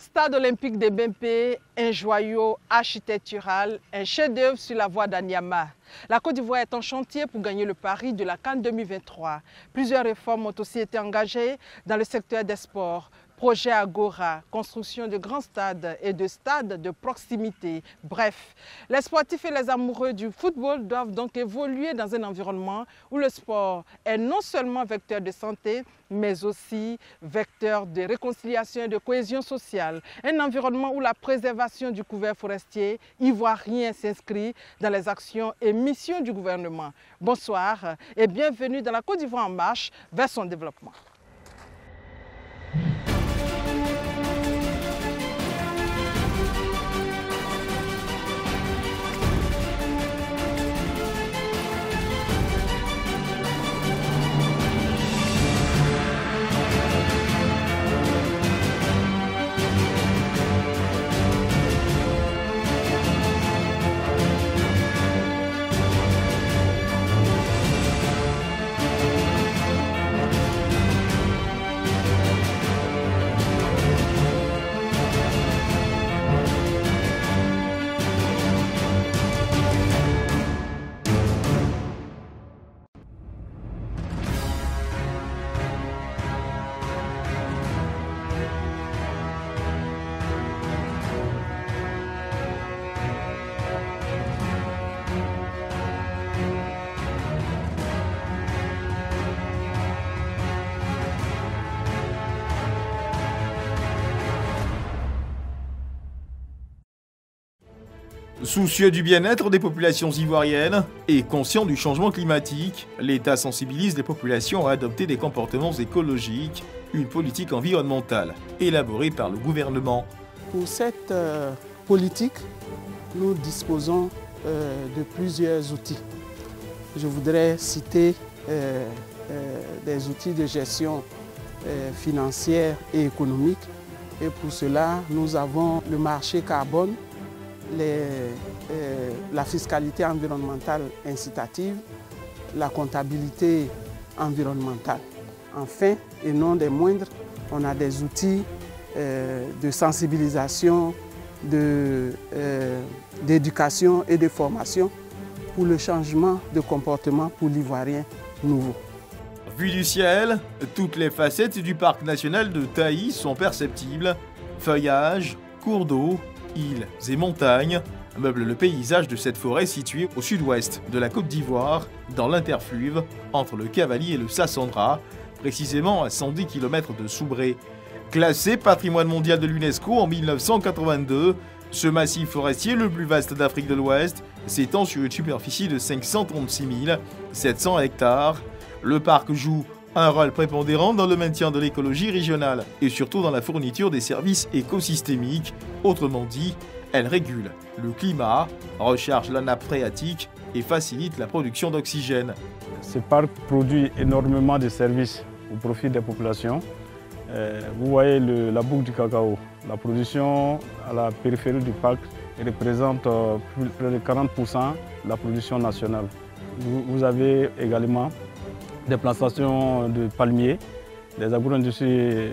stade olympique de Bempé, un joyau architectural, un chef-d'œuvre sur la voie d'Anyama. La Côte d'Ivoire est en chantier pour gagner le pari de la CAN 2023. Plusieurs réformes ont aussi été engagées dans le secteur des sports. Projet Agora, construction de grands stades et de stades de proximité. Bref, les sportifs et les amoureux du football doivent donc évoluer dans un environnement où le sport est non seulement vecteur de santé, mais aussi vecteur de réconciliation et de cohésion sociale. Un environnement où la préservation du couvert forestier ivoirien s'inscrit dans les actions et missions du gouvernement. Bonsoir et bienvenue dans la Côte d'Ivoire en marche vers son développement. Soucieux du bien-être des populations ivoiriennes et conscient du changement climatique, l'État sensibilise les populations à adopter des comportements écologiques, une politique environnementale élaborée par le gouvernement. Pour cette politique, nous disposons de plusieurs outils. Je voudrais citer des outils de gestion financière et économique. Et pour cela, nous avons le marché carbone, la fiscalité environnementale incitative, la comptabilité environnementale. Enfin, et non des moindres, on a des outils de sensibilisation, d'éducation et de formation pour le changement de comportement pour l'Ivoirien nouveau. Vue du ciel, toutes les facettes du parc national de Taï sont perceptibles. Feuillage, cours d'eau, îles et montagnes meublent le paysage de cette forêt située au sud-ouest de la Côte d'Ivoire, dans l'interfluve entre le Cavalier et le Sassandra, précisément à 110 km de Soubré. Classé patrimoine mondial de l'UNESCO en 1982, ce massif forestier, le plus vaste d'Afrique de l'Ouest, s'étend sur une superficie de 536 700 hectares. Le parc joue un rôle prépondérant dans le maintien de l'écologie régionale et surtout dans la fourniture des services écosystémiques. Autrement dit, elle régule le climat, recharge la nappe phréatique et facilite la production d'oxygène. Ce parc produit énormément de services au profit des populations. Vous voyez la boucle du cacao. La production à la périphérie du parc représente près de 40% de la production nationale. Vous avez également des plantations de palmiers. Les agro-industries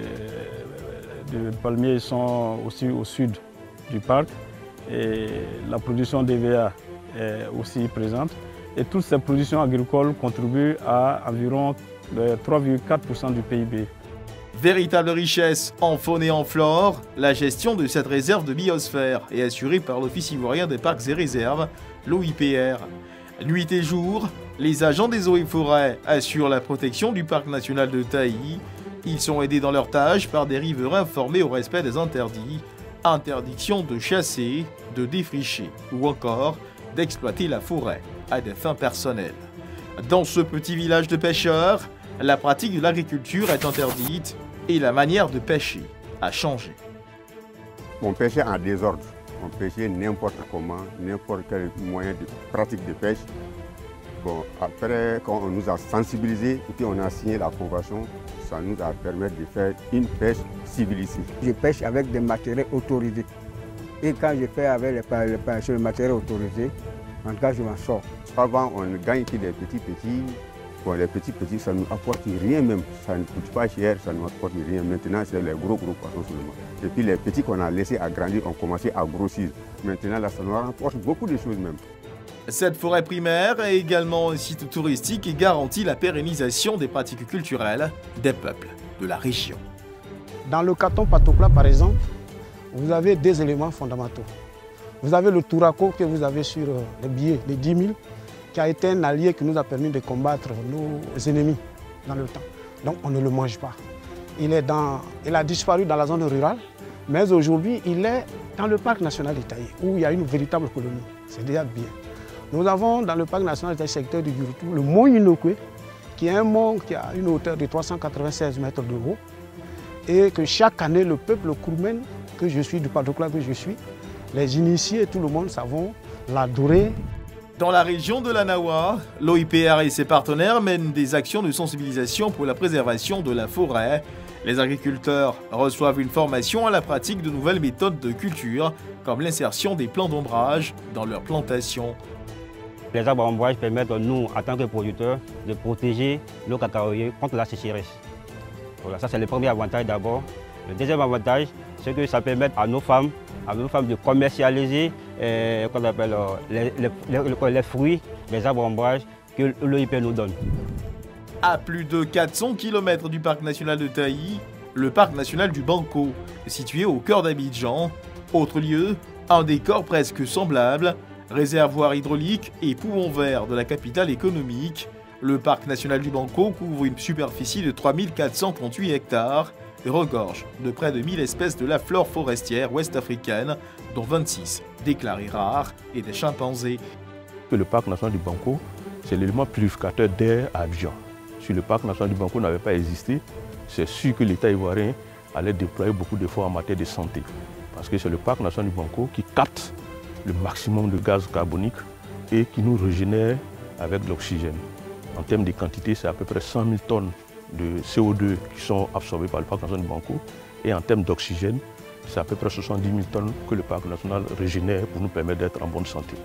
de palmiers sont aussi au sud du parc et la production d'EVA est aussi présente. Et toutes ces productions agricoles contribuent à environ 3,4% du PIB. Véritable richesse en faune et en flore, la gestion de cette réserve de biosphère est assurée par l'Office ivoirien des parcs et réserves, l'OIPR. Nuit et jour, les agents des eaux et forêts assurent la protection du parc national de Taï. Ils sont aidés dans leur tâche par des riverains formés au respect des interdits. Interdiction de chasser, de défricher ou encore d'exploiter la forêt à des fins personnelles. Dans ce petit village de pêcheurs, la pratique de l'agriculture est interdite et la manière de pêcher a changé. On pêchait en désordre. On pêchait n'importe comment, n'importe quel moyen de pratique de pêche. Bon, après, quand on nous a sensibilisés et puis on a signé la convention, ça nous a permis de faire une pêche civilisée. Je pêche avec des matériaux autorisés. Et quand je fais avec le matériel autorisé, en tout cas, je m'en sors. Avant, on gagne que des petits. Bon, les petits, ça ne nous apporte rien même. Ça ne coûte pas cher, ça ne nous apporte rien. Maintenant, c'est les gros poissons seulement. Et puis les petits qu'on a laissés agrandir ont commencé à grossir. Maintenant, là, ça nous rapporte beaucoup de choses même. Cette forêt primaire est également un site touristique et garantit la pérennisation des pratiques culturelles des peuples de la région. Dans le canton Patokla, par exemple, vous avez des éléments fondamentaux. Vous avez le tourako que vous avez sur les billets, les 10 000, qui a été un allié qui nous a permis de combattre nos ennemis dans le temps. Donc on ne le mange pas. Il a disparu dans la zone rurale, mais aujourd'hui il est dans le parc national d'Itaï, où il y a une véritable colonie. C'est déjà bien. Nous avons dans le parc national d'Itaï, secteur du Gurutu, le mont Inokwe, qui est un mont qui a une hauteur de 396 mètres de haut, et que chaque année le peuple Kourmen, que je suis, du Patokla que je suis, les initiés, tout le monde savons l'adorer. Dans la région de l'Anawa, l'OIPR et ses partenaires mènent des actions de sensibilisation pour la préservation de la forêt. Les agriculteurs reçoivent une formation à la pratique de nouvelles méthodes de culture, comme l'insertion des plants d'ombrage dans leurs plantations. Les arbres à ombrage permettent, nous, en tant que producteurs, de protéger nos cacaoyers contre la sécheresse. Voilà, ça c'est le premier avantage d'abord. Le deuxième avantage, c'est que ça permet à nos femmes de commercialiser les fruits, les arbres à ombrage que l'OIP nous donne. À plus de 400 km du parc national de Taï, le parc national du Banco, situé au cœur d'Abidjan. Autre lieu, un décor presque semblable, réservoir hydraulique et poumon vert de la capitale économique. Le parc national du Banco couvre une superficie de 3438 hectares et regorge de près de 1000 espèces de la flore forestière ouest-africaine, dont 26 déclarées rares et des chimpanzés. Le parc national du Banco, c'est l'élément purificateur d'air à Abidjan. Si le parc national du Banco n'avait pas existé, c'est sûr que l'État ivoirien allait déployer beaucoup d'efforts en matière de santé. Parce que c'est le parc national du Banco qui capte le maximum de gaz carbonique et qui nous régénère avec l'oxygène. En termes de quantité, c'est à peu près 100 000 tonnes de CO2 qui sont absorbées par le parc national du Banco. Et en termes d'oxygène, c'est à peu près 70 000 tonnes que le parc national régénère pour nous permettre d'être en bonne santé.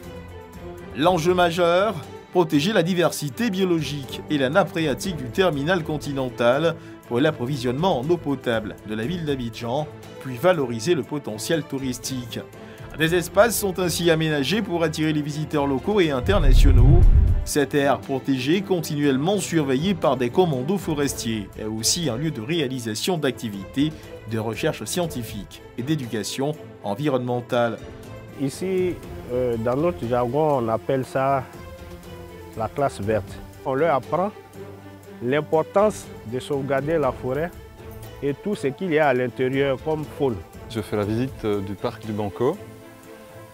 L'enjeu majeur, protéger la diversité biologique et la nappe phréatique du terminal continental pour l'approvisionnement en eau potable de la ville d'Abidjan, puis valoriser le potentiel touristique. Des espaces sont ainsi aménagés pour attirer les visiteurs locaux et internationaux. Cette aire protégée, continuellement surveillée par des commandos forestiers, est aussi un lieu de réalisation d'activités de recherche scientifique et d'éducation environnementale. Ici, dans notre jargon, on appelle ça la classe verte. On leur apprend l'importance de sauvegarder la forêt et tout ce qu'il y a à l'intérieur comme faune. Je fais la visite du parc du Banco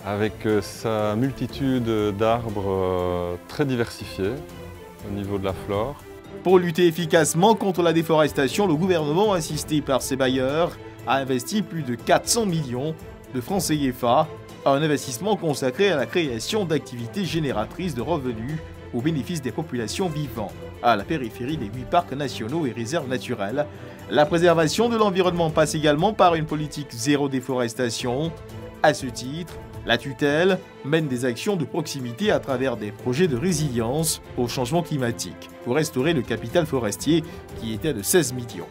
avec sa multitude d'arbres très diversifiés au niveau de la flore. Pour lutter efficacement contre la déforestation, le gouvernement, assisté par ses bailleurs, a investi plus de 400 millions de francs CFA, un investissement consacré à la création d'activités génératrices de revenus au bénéfice des populations vivant à la périphérie des 8 parcs nationaux et réserves naturelles. La préservation de l'environnement passe également par une politique zéro déforestation. À ce titre, la tutelle mène des actions de proximité à travers des projets de résilience au changement climatique pour restaurer le capital forestier qui était de 16 millions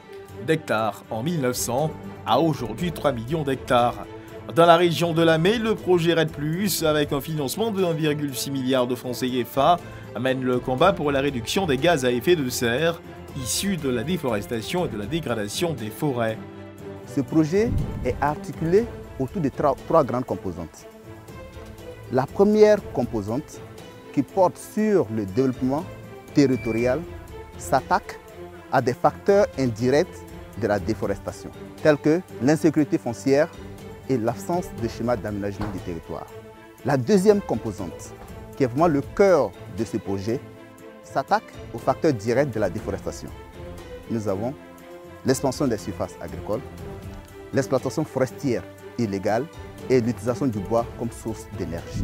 d'hectares en 1900 à aujourd'hui 3 millions d'hectares. Dans la région de Lamé, le projet RED+, avec un financement de 1,6 milliard de francs CFA, mène le combat pour la réduction des gaz à effet de serre issus de la déforestation et de la dégradation des forêts. Ce projet est articulé autour de trois grandes composantes. La première composante, qui porte sur le développement territorial, s'attaque à des facteurs indirects de la déforestation, tels que l'insécurité foncière et l'absence de schéma d'aménagement du territoire. La deuxième composante, qui est vraiment le cœur de ce projet, s'attaque aux facteurs directs de la déforestation. Nous avons l'expansion des surfaces agricoles, l'exploitation forestière illégale et l'utilisation du bois comme source d'énergie.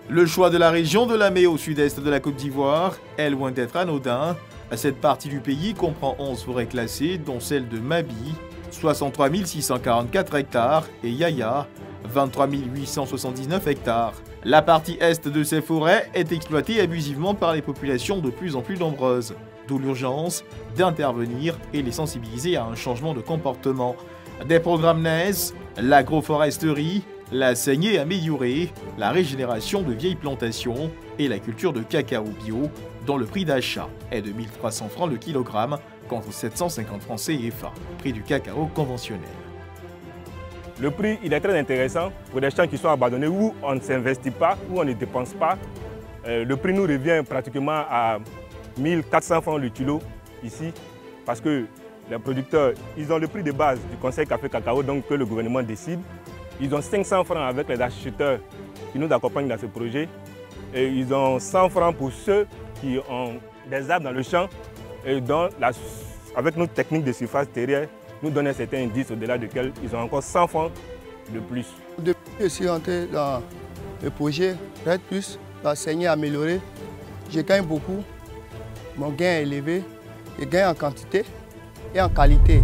Le choix de la région de Lamé au sud-est de la Côte d'Ivoire est loin d'être anodin. Cette partie du pays comprend 11 forêts classées, dont celle de Mabi, 63 644 hectares, et Yaya, 23 879 hectares. La partie est de ces forêts est exploitée abusivement par les populations de plus en plus nombreuses, d'où l'urgence d'intervenir et les sensibiliser à un changement de comportement. Des programmes naissent, l'agroforesterie, la saignée améliorée, la régénération de vieilles plantations et la culture de cacao bio, dont le prix d'achat est de 1 300 francs le kilogramme contre 750 francs CFA, prix du cacao conventionnel. Le prix, il est très intéressant pour des champs qui sont abandonnés où on ne s'investit pas, où on ne dépense pas. Le prix nous revient pratiquement à 1 400 francs le kilo ici, parce que les producteurs, ils ont le prix de base du Conseil Café Cacao, donc que le gouvernement décide. Ils ont 500 francs avec les acheteurs qui nous accompagnent dans ce projet. Et ils ont 100 francs pour ceux qui ont des arbres dans le champ et dont, avec nos techniques de surface terrière, nous donnent un certain indice au-delà duquel ils ont encore 100 francs de plus. Depuis que je suis rentré dans le projet Red Plus, la saignée améliorée, je gagne beaucoup. Mon gain est élevé, je gagne en quantité et en qualité.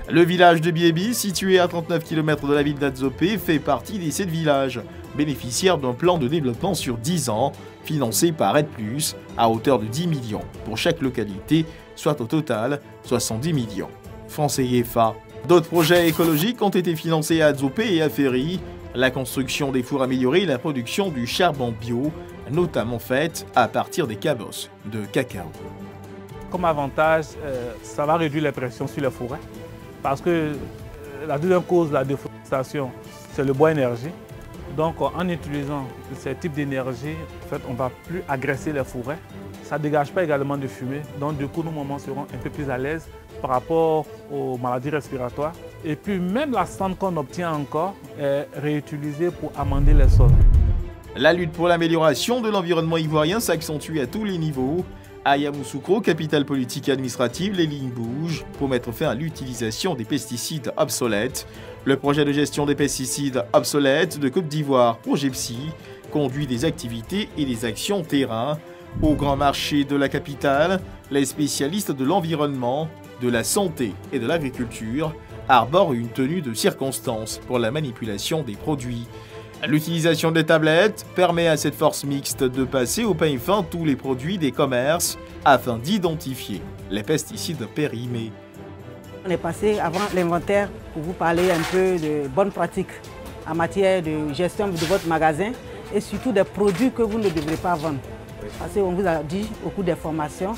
Le village de Biébi, situé à 39 km de la ville d'Adzopé, fait partie des 7 villages, bénéficiaires d'un plan de développement sur 10 ans, financé par Red Plus, à hauteur de 10 millions pour chaque localité, soit au total 70 millions. France CFA. D'autres projets écologiques ont été financés à Adzopé et à Ferry, la construction des fours améliorés et la production du charbon bio, notamment faite à partir des cabosses de cacao. Comme avantage, ça va réduire les pressions sur les forêts, parce que la deuxième cause de la déforestation, c'est le bois énergie. Donc en utilisant ces types d'énergie, en fait, on ne va plus agresser les forêts. Ça ne dégage pas également de fumée, donc du coup, nos mamans seront un peu plus à l'aise par rapport aux maladies respiratoires. Et puis même la cendre qu'on obtient encore est réutilisée pour amender les sols. La lutte pour l'amélioration de l'environnement ivoirien s'accentue à tous les niveaux. À Yamoussoukro, capitale politique et administrative, les lignes bougent pour mettre fin à l'utilisation des pesticides obsolètes. Le projet de gestion des pesticides obsolètes de Côte d'Ivoire, ProjetPSI, conduit des activités et des actions terrain. Au grand marché de la capitale, les spécialistes de l'environnement, de la santé et de l'agriculture arborent une tenue de circonstance pour la manipulation des produits. L'utilisation des tablettes permet à cette force mixte de passer au peigne fin tous les produits des commerces afin d'identifier les pesticides périmés. On est passé avant l'inventaire pour vous parler un peu de bonnes pratiques en matière de gestion de votre magasin et surtout des produits que vous ne devrez pas vendre. Parce qu'on vous a dit au cours des formations,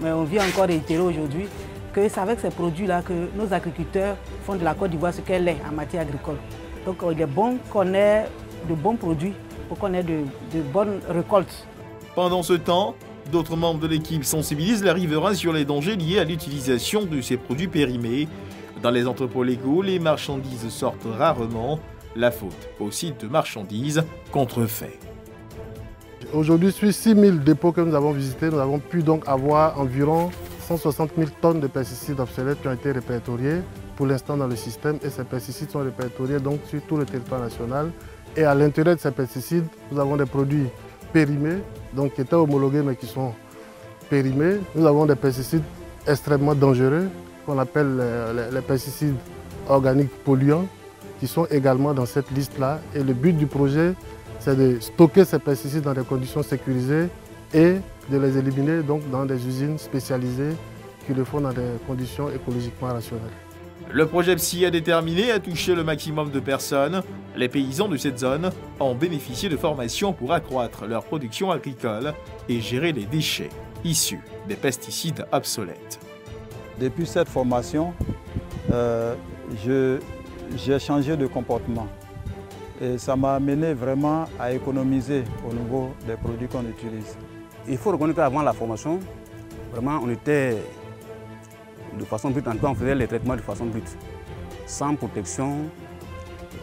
mais on vient encore réitérer aujourd'hui que c'est avec ces produits-là que nos agriculteurs font de la Côte d'Ivoire ce qu'elle est en matière agricole. Donc il est bon qu'on ait de bons produits pour qu'on ait de bonnes récoltes. Pendant ce temps, d'autres membres de l'équipe sensibilisent les riverains sur les dangers liés à l'utilisation de ces produits périmés. Dans les entrepôts légaux, les marchandises sortent rarement. La faute au site de marchandises contrefait. Aujourd'hui, sur 6 000 dépôts que nous avons visités, nous avons pu donc avoir environ 160 000 tonnes de pesticides obsolètes qui ont été répertoriés pour l'instant dans le système. Et ces pesticides sont répertoriés donc sur tout le territoire national. Et à l'intérieur de ces pesticides, nous avons des produits périmés, donc qui étaient homologués mais qui sont périmés. Nous avons des pesticides extrêmement dangereux, qu'on appelle les pesticides organiques polluants, qui sont également dans cette liste-là. Et le but du projet, c'est de stocker ces pesticides dans des conditions sécurisées et de les éliminer donc dans des usines spécialisées qui le font dans des conditions écologiquement rationnelles. Le projet PSI a déterminé à toucher le maximum de personnes. Les paysans de cette zone ont bénéficié de formations pour accroître leur production agricole et gérer les déchets issus des pesticides obsolètes. Depuis cette formation, j'ai changé de comportement. Et ça m'a amené vraiment à économiser au niveau des produits qu'on utilise. Il faut reconnaître qu'avant la formation, vraiment on était de façon brute, en tout cas on faisait les traitements de façon brute, sans protection.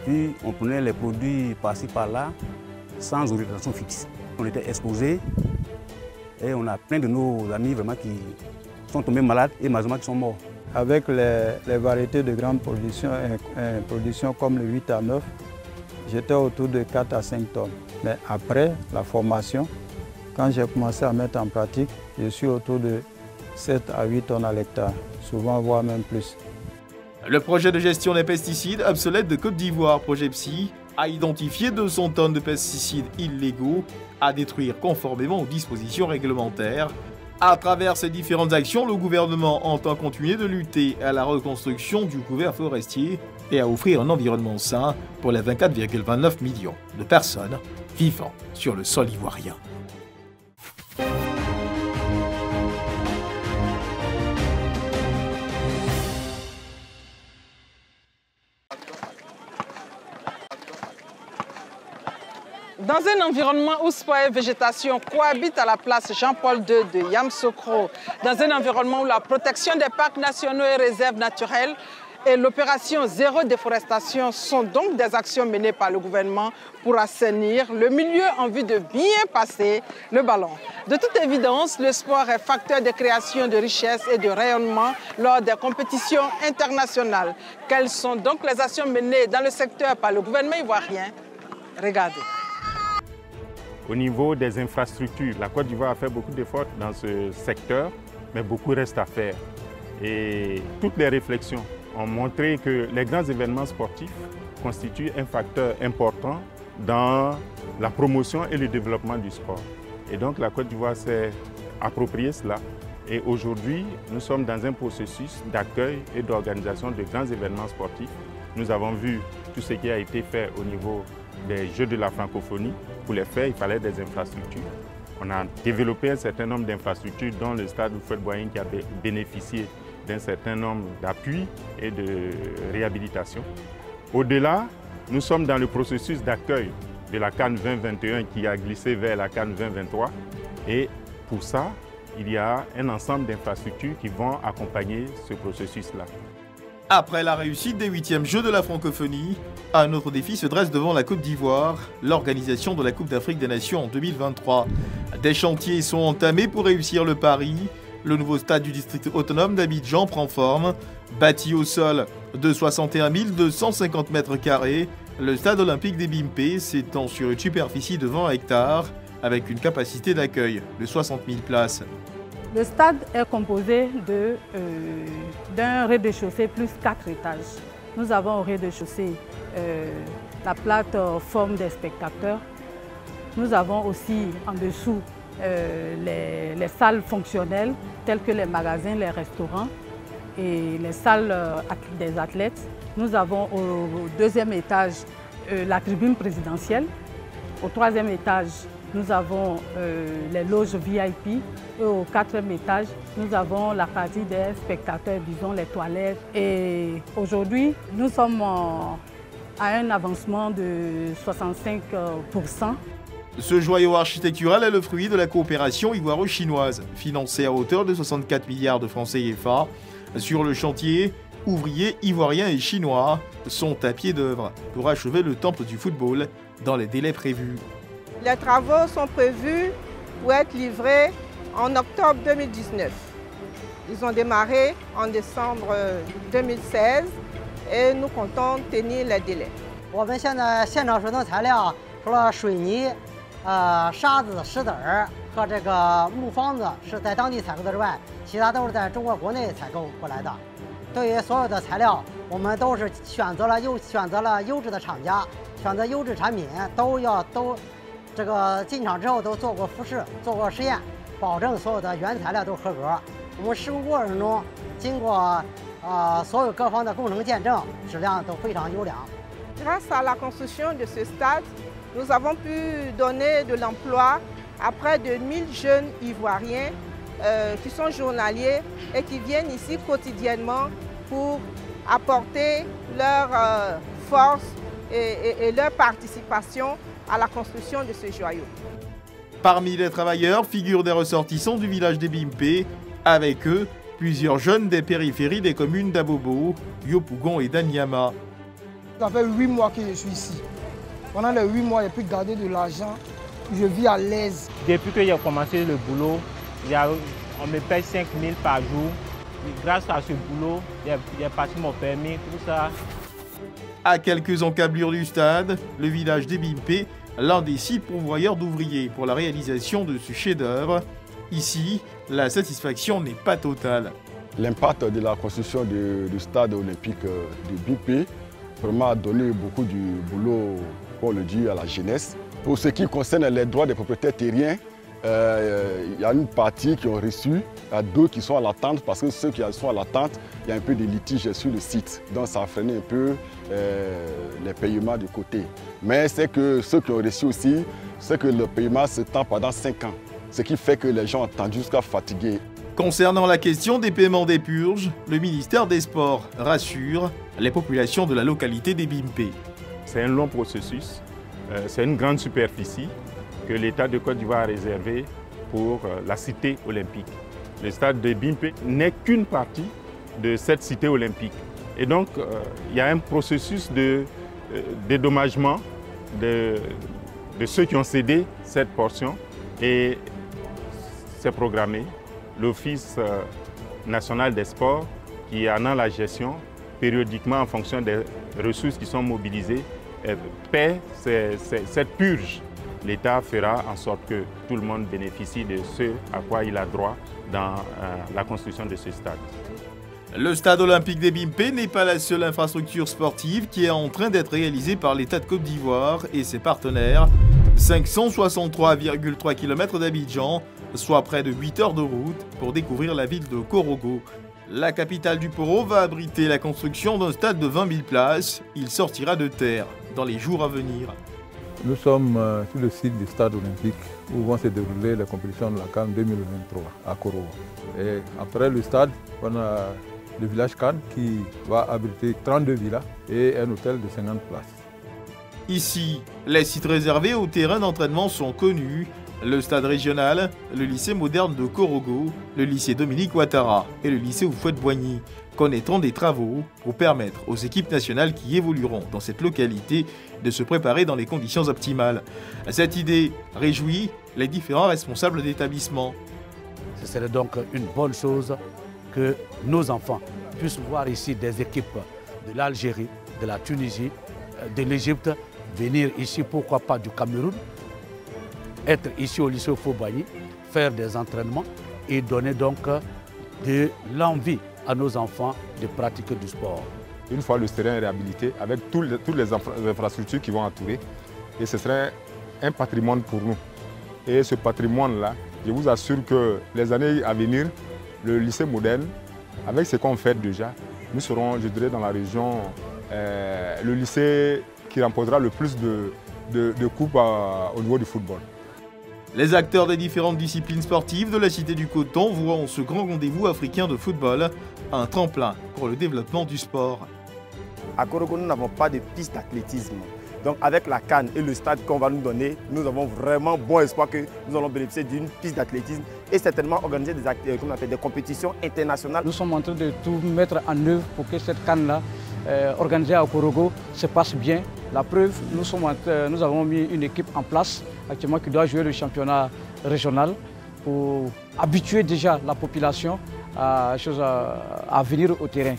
Puis on prenait les produits par-ci par-là, sans orientation fixe. On était exposés et on a plein de nos amis vraiment qui sont tombés malades et malheureusement qui sont morts. Avec les variétés de grande production comme le 8 à 9, j'étais autour de 4 à 5 tonnes. Mais après la formation, quand j'ai commencé à mettre en pratique, je suis autour de 7 à 8 tonnes à l'hectare, souvent voire même plus. Le projet de gestion des pesticides obsolètes de Côte d'Ivoire, ProjetPSI, a identifié 200 tonnes de pesticides illégaux à détruire conformément aux dispositions réglementaires. À travers ces différentes actions, le gouvernement entend continuer de lutter à la reconstruction du couvert forestier et à offrir un environnement sain pour les 24,29 millions de personnes vivant sur le sol ivoirien. Dans un environnement où sport et végétation cohabitent à la place Jean-Paul II de Yamoussoukro, dans un environnement où la protection des parcs nationaux et réserves naturelles et l'opération zéro déforestation sont donc des actions menées par le gouvernement pour assainir le milieu en vue de bien passer le ballon. De toute évidence, le sport est facteur de création de richesses et de rayonnement lors des compétitions internationales. Quelles sont donc les actions menées dans le secteur par le gouvernement ivoirien? Regardez. Au niveau des infrastructures, la Côte d'Ivoire a fait beaucoup d'efforts dans ce secteur, mais beaucoup reste à faire. Et toutes les réflexions ont montré que les grands événements sportifs constituent un facteur important dans la promotion et le développement du sport. Et donc la Côte d'Ivoire s'est approprié cela. Et aujourd'hui, nous sommes dans un processus d'accueil et d'organisation de grands événements sportifs. Nous avons vu tout ce qui a été fait au niveau des Jeux de la francophonie. Pour les faire, il fallait des infrastructures. On a développé un certain nombre d'infrastructures, dont le stade Houphouët-Boigny qui a bénéficié d'un certain nombre d'appuis et de réhabilitation. Au-delà, nous sommes dans le processus d'accueil de la CAN 2021 qui a glissé vers la CAN 2023. Et pour ça, il y a un ensemble d'infrastructures qui vont accompagner ce processus-là. Après la réussite des 8e Jeux de la francophonie, un autre défi se dresse devant la Côte d'Ivoire, l'organisation de la Coupe d'Afrique des Nations en 2023. Des chantiers sont entamés pour réussir le pari. Le nouveau stade du district autonome d'Abidjan prend forme. Bâti au sol de 61 250 mètres carrés, le stade olympique des Bimpé s'étend sur une superficie de 20 hectares avec une capacité d'accueil de 60 000 places. Le stade est composé d'un rez-de-chaussée plus 4 étages. Nous avons au rez-de-chaussée la plateforme des spectateurs. Nous avons aussi en dessous les salles fonctionnelles telles que les magasins, les restaurants et les salles des athlètes. Nous avons au 2e étage la tribune présidentielle. Au 3e étage, nous avons les loges VIP et au 4e étage, nous avons la partie des spectateurs, disons les toilettes. Et aujourd'hui, nous sommes à un avancement de 65%. Ce joyau architectural est le fruit de la coopération ivoiro-chinoise, financée à hauteur de 64 milliards de francs CFA. Sur le chantier, ouvriers ivoiriens et chinois sont à pied d'œuvre pour achever le temple du football dans les délais prévus. Les travaux sont prévus pour être livrés en octobre 2019. Ils ont démarré en décembre 2016 et nous comptons tenir les délais. 我们现在现场使用的材料除了水泥、沙子、石子儿和这个木方子是在当地采购的之外，其他都是在中国国内采购过来的。对于所有的材料，我们都是选择了优质的厂家，选择优质产品，这个进厂之后都做过复试、做过实验，保证所有的原材料都合格。我们施工过程中经过所有各方的工程见证，质量都非常优良。 Grâce à la construction de ce stade, nous avons pu donner de l'emploi à près de 1000 jeunes Ivoiriens qui sont journaliers et qui viennent ici quotidiennement pour apporter leur force et leur participation à la construction de ce joyau. Parmi les travailleurs figurent des ressortissants du village des Bimpé. Avec eux, plusieurs jeunes des périphéries des communes d'Abobo, Yopougon et d'Anyama. Ça fait 8 mois que je suis ici. Pendant les 8 mois, j'ai pu garder de l'argent. Je vis à l'aise. Depuis que j'ai commencé le boulot, on me paye 5 000 par jour. Grâce à ce boulot, j'ai passé mon permis, tout ça. À quelques encablures du stade, le village des Bimpé, l'un des 6 pourvoyeurs d'ouvriers pour la réalisation de ce chef-d'œuvre. Ici, la satisfaction n'est pas totale. L'impact de la construction du stade olympique de Bimpé vraiment donné beaucoup du boulot, on le dit, à la jeunesse. Pour ce qui concerne les droits des propriétaires terriens, il y a une partie qui ont reçu, il y a d'autres qui sont à l'attente parce que ceux qui sont à l'attente, il y a un peu de litige sur le site. Donc ça a freiné un peu les paiements de côté. Mais c'est que ceux qui ont reçu aussi, c'est que le paiement s'étend pendant 5 ans. Ce qui fait que les gens ont attendu jusqu'à fatiguer. Concernant la question des paiements des purges, le ministère des Sports rassure les populations de la localité des Bimpé. C'est un long processus, c'est une grande superficie que l'État de Côte d'Ivoire a réservée pour la cité olympique. Le stade de Bimpé n'est qu'une partie de cette cité olympique. Et donc, il y a un processus de dédommagement de ceux qui ont cédé cette portion et c'est programmé. L'Office national des sports, qui en a la gestion, périodiquement en fonction des ressources qui sont mobilisées, paie cette purge. L'État fera en sorte que tout le monde bénéficie de ce à quoi il a droit dans la construction de ce stade. Le stade olympique des Bimpé n'est pas la seule infrastructure sportive qui est en train d'être réalisée par l'État de Côte d'Ivoire et ses partenaires. 563,3 km d'Abidjan, soit près de 8 heures de route pour découvrir la ville de Korogo. La capitale du Poro va abriter la construction d'un stade de 20 000 places. Il sortira de terre dans les jours à venir. Nous sommes sur le site du stade olympique où vont se dérouler les compétitions de la CAN 2023 à Korogo. Et après le stade, on a le village CAN qui va abriter 32 villas et un hôtel de 50 places. Ici, les sites réservés aux terrains d'entraînement sont connus. Le stade régional, le lycée moderne de Korogo, le lycée Dominique Ouattara et le lycée Houphouët-Boigny connaîtront des travaux pour permettre aux équipes nationales qui évolueront dans cette localité de se préparer dans les conditions optimales. Cette idée réjouit les différents responsables d'établissement. Ce serait donc une bonne chose que nos enfants puissent voir ici des équipes de l'Algérie, de la Tunisie, de l'Égypte, venir ici, pourquoi pas du Cameroun, être ici au lycée Houphouët-Boigny, faire des entraînements et donner donc de l'envie à nos enfants de pratiquer du sport. Une fois le terrain réhabilité, avec toutes les infrastructures qui vont entourer, et ce serait un patrimoine pour nous. Et ce patrimoine-là, je vous assure que les années à venir, le lycée moderne, avec ce qu'on fait déjà, nous serons, je dirais, dans la région, le lycée qui remportera le plus de coupes au niveau du football. Les acteurs des différentes disciplines sportives de la Cité du Coton voient en ce grand rendez-vous africain de football un tremplin pour le développement du sport. À Korogo, nous n'avons pas de piste d'athlétisme. Donc avec la CAN et le stade qu'on va nous donner, nous avons vraiment bon espoir que nous allons bénéficier d'une piste d'athlétisme et certainement organiser des compétitions internationales. Nous sommes en train de tout mettre en œuvre pour que cette CAN-là, organisée à Korogo, se passe bien. La preuve, nous avons mis une équipe en place actuellement qui doit jouer le championnat régional pour habituer déjà la population à venir au terrain.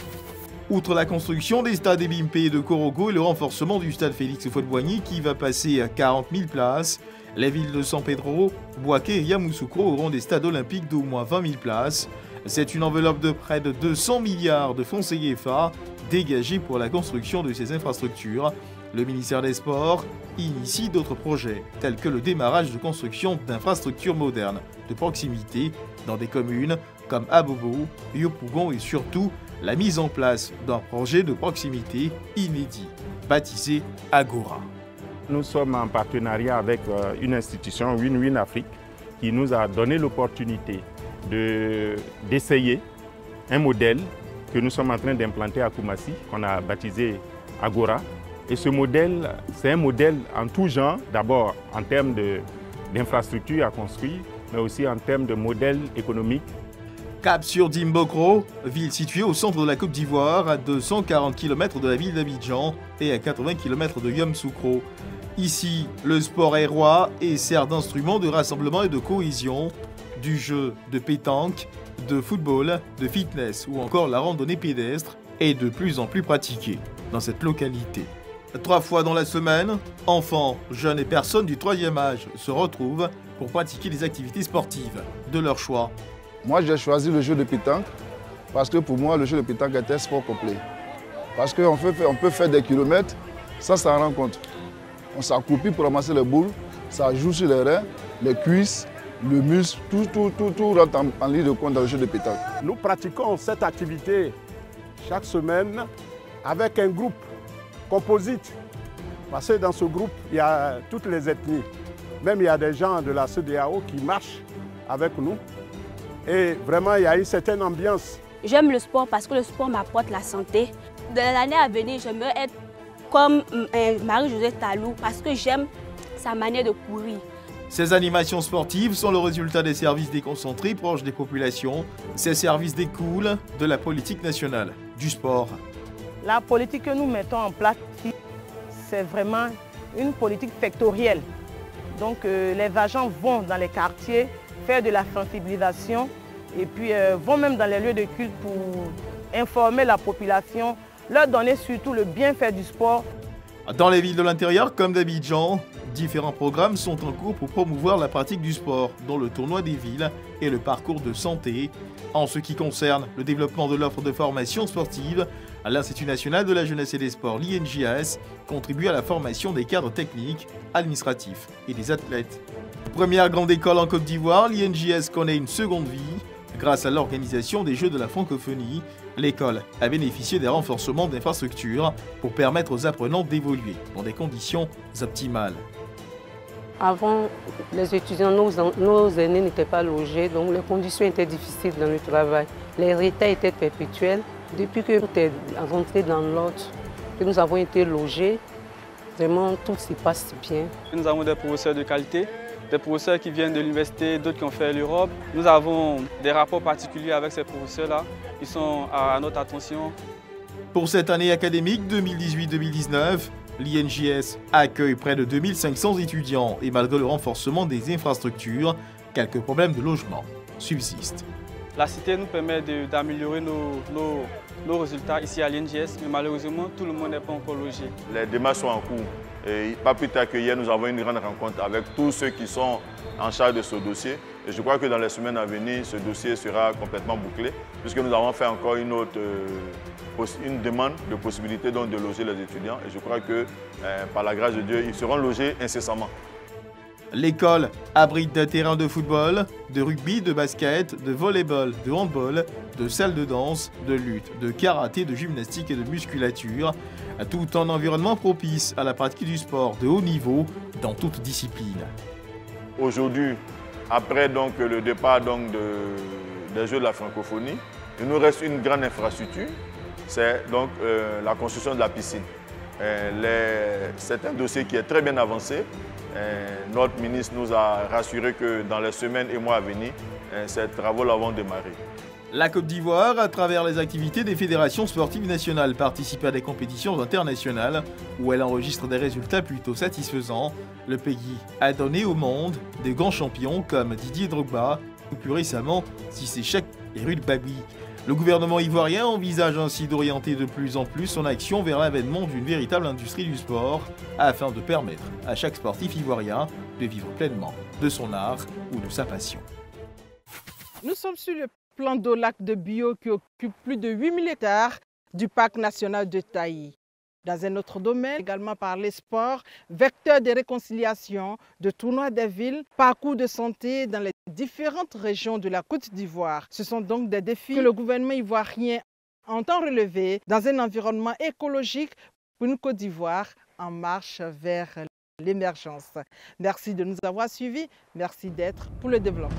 Outre la construction des stades des Bimpé et de Korogo et le renforcement du stade Félix Houphouët-Boigny qui va passer à 40 000 places, les villes de San Pedro, Bouaké et Yamoussoukro auront des stades olympiques d'au moins 20 000 places. C'est une enveloppe de près de 200 milliards de francs CFA dégagée pour la construction de ces infrastructures. Le ministère des Sports initie d'autres projets, tels que le démarrage de construction d'infrastructures modernes de proximité dans des communes comme Abobo, Yopougon et surtout la mise en place d'un projet de proximité inédit, baptisé Agora. Nous sommes en partenariat avec une institution, Win-Win Afrique, qui nous a donné l'opportunité d'essayer un modèle que nous sommes en train d'implanter à Koumassi, qu'on a baptisé Agora. Et ce modèle, c'est un modèle en tout genre, d'abord en termes d'infrastructures à construire, mais aussi en termes de modèle économique. Cap sur Dimbokro, ville située au centre de la Côte d'Ivoire, à 240 km de la ville d'Abidjan et à 80 km de Yamoussoukro. Ici, le sport est roi et sert d'instrument de rassemblement et de cohésion, du jeu de pétanque, de football, de fitness ou encore la randonnée pédestre est de plus en plus pratiquée dans cette localité. 3 fois dans la semaine, enfants, jeunes et personnes du 3e âge se retrouvent pour pratiquer des activités sportives de leur choix. Moi, j'ai choisi le jeu de pétanque parce que pour moi, le jeu de pétanque est un sport complet. Parce qu'on peut faire des kilomètres sans s'en rendre compte. On s'accroupit pour ramasser les boules, ça joue sur les reins, les cuisses, le muscle, tout rentre en ligne de compte dans le jeu de pétanque. Nous pratiquons cette activité chaque semaine avec un groupe composite. Parce que dans ce groupe, il y a toutes les ethnies. Même il y a des gens de la CEDEAO qui marchent avec nous. Et vraiment, il y a une certaine ambiance. J'aime le sport parce que le sport m'apporte la santé. De l'année à venir, j'aimerais être comme Marie-Josée Talou parce que j'aime sa manière de courir. Ces animations sportives sont le résultat des services déconcentrés proches des populations. Ces services découlent de la politique nationale du sport. La politique que nous mettons en place, c'est vraiment une politique sectorielle. Donc les agents vont dans les quartiers faire de la sensibilisation et puis vont même dans les lieux de culte pour informer la population, leur donner surtout le bienfait du sport. Dans les villes de l'intérieur comme d'Abidjan, différents programmes sont en cours pour promouvoir la pratique du sport, dont le tournoi des villes et le parcours de santé. En ce qui concerne le développement de l'offre de formation sportive, l'Institut national de la jeunesse et des sports, l'INJS, contribue à la formation des cadres techniques, administratifs et des athlètes. Première grande école en Côte d'Ivoire, l'INJS connaît une seconde vie. Grâce à l'organisation des Jeux de la francophonie, l'école a bénéficié des renforcements d'infrastructures pour permettre aux apprenants d'évoluer dans des conditions optimales. Avant, les étudiants, nos aînés n'étaient pas logés, donc les conditions étaient difficiles dans le travail. Les retards étaient perpétuels. Depuis que nous sommes rentrés dans l'ordre, que nous avons été logés, vraiment tout se passe bien. Nous avons des professeurs de qualité, des professeurs qui viennent de l'université, d'autres qui ont fait l'Europe. Nous avons des rapports particuliers avec ces professeurs-là, qui sont à notre attention. Pour cette année académique 2018-2019, l'INJS accueille près de 2500 étudiants et malgré le renforcement des infrastructures, quelques problèmes de logement subsistent. La cité nous permet d'améliorer nos résultats ici à l'INJS, mais malheureusement, tout le monde n'est pas encore logé. Les démarches sont en cours. Et pas plus tard qu'hier, nous avons une grande rencontre avec tous ceux qui sont en charge de ce dossier. Et je crois que dans les semaines à venir, ce dossier sera complètement bouclé, puisque nous avons fait encore une demande de possibilité donc de loger les étudiants. Et je crois que, par la grâce de Dieu, ils seront logés incessamment. L'école abrite des terrains de football, de rugby, de basket, de volleyball, de handball, de salles de danse, de lutte, de karaté, de gymnastique et de musculature, tout en environnement propice à la pratique du sport de haut niveau dans toute discipline. Aujourd'hui, après donc, le départ donc, des Jeux de la francophonie, il nous reste une grande infrastructure, c'est donc la construction de la piscine. C'est un dossier qui est très bien avancé. Notre ministre nous a rassuré que dans les semaines et mois à venir, ces travaux vont démarrer. La Côte d'Ivoire, à travers les activités des fédérations sportives nationales, participe à des compétitions internationales où elle enregistre des résultats plutôt satisfaisants. Le pays a donné au monde des grands champions comme Didier Drogba ou plus récemment Cissé Cheikh et Ruud Babi. Le gouvernement ivoirien envisage ainsi d'orienter de plus en plus son action vers l'avènement d'une véritable industrie du sport afin de permettre à chaque sportif ivoirien de vivre pleinement de son art ou de sa passion. Nous sommes sur le plan d'eau lac de Bio qui occupe plus de 8000 hectares du parc national de Taï. Dans un autre domaine, également par les sports, vecteur de réconciliation, de tournois des villes, parcours de santé dans les différentes régions de la Côte d'Ivoire. Ce sont donc des défis que le gouvernement ivoirien entend relever dans un environnement écologique pour une Côte d'Ivoire en marche vers l'émergence. Merci de nous avoir suivis, merci d'être pour le développement.